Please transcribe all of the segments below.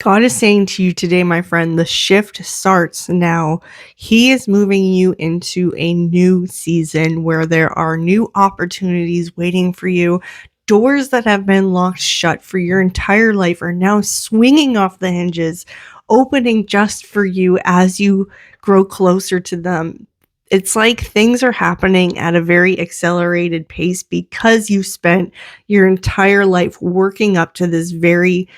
God is saying to you today, my friend, the shift starts now. He is moving you into a new season where there are new opportunities waiting for you. Doors that have been locked shut for your entire life are now swinging off the hinges, opening just for you as you grow closer to them. It's like things are happening at a very accelerated pace because you spent your entire life working up to this very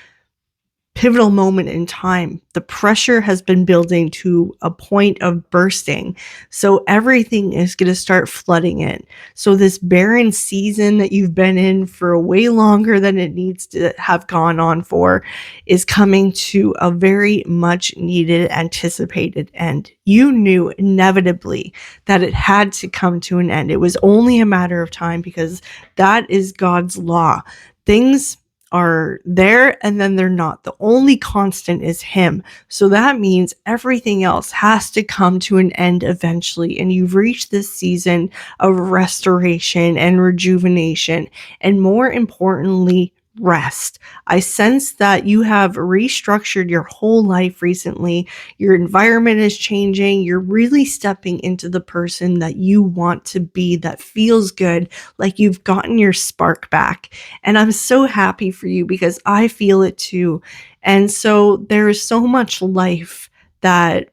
pivotal moment in time. The pressure has been building to a point of bursting. So everything is going to start flooding in. So this barren season that you've been in for way longer than it needs to have gone on for is coming to a very much needed, anticipated end. You knew inevitably that it had to come to an end. It was only a matter of time because that is God's law. Things are there and then they're not. The only constant is him. So that means everything else has to come to an end eventually. And you've reached this season of restoration and rejuvenation, and more importantly, rest. I sense that you have restructured your whole life recently. Your environment is changing. You're really stepping into the person that you want to be, that feels good, like you've gotten your spark back. And I'm so happy for you because I feel it too. And so there is so much life that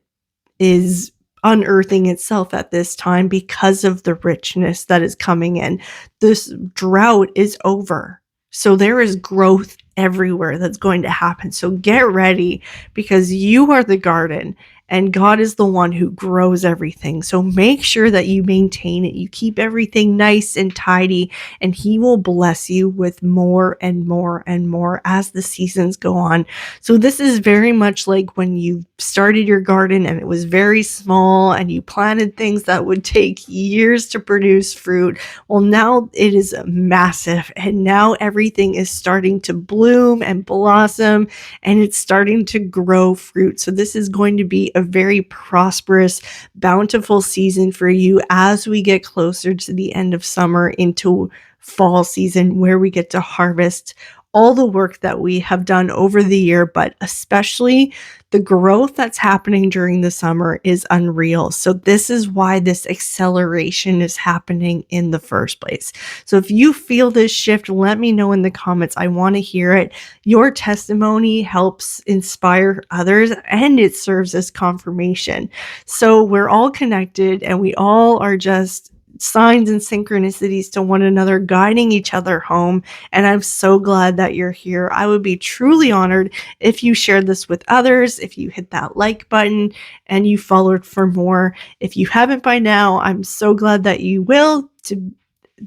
is unearthing itself at this time because of the richness that is coming in. This drought is over. So there is growth everywhere that's going to happen. So get ready because you are the garden and God is the one who grows everything. So make sure that you maintain it. You keep everything nice and tidy, and he will bless you with more and more and more as the seasons go on. So this is very much like when you started your garden and it was very small and you planted things that would take years to produce fruit. Well, now it is massive, and now everything is starting to bloom and blossom, and it's starting to grow fruit. So this is going to be a very prosperous, bountiful season for you as we get closer to the end of summer into fall season, where we get to harvest all the work that we have done over the year, but especially the growth that's happening during the summer is unreal. So this is why this acceleration is happening in the first place. So if you feel this shift, let me know in the comments. I want to hear it. Your testimony helps inspire others and it serves as confirmation. So we're all connected and we all are just signs and synchronicities to one another, guiding each other home. And I'm so glad that you're here. I would be truly honored if you shared this with others, if you hit that like button and you followed for more. If you haven't by now, I'm so glad that you will, to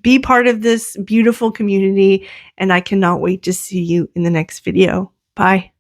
be part of this beautiful community. And I cannot wait to see you in the next video. Bye.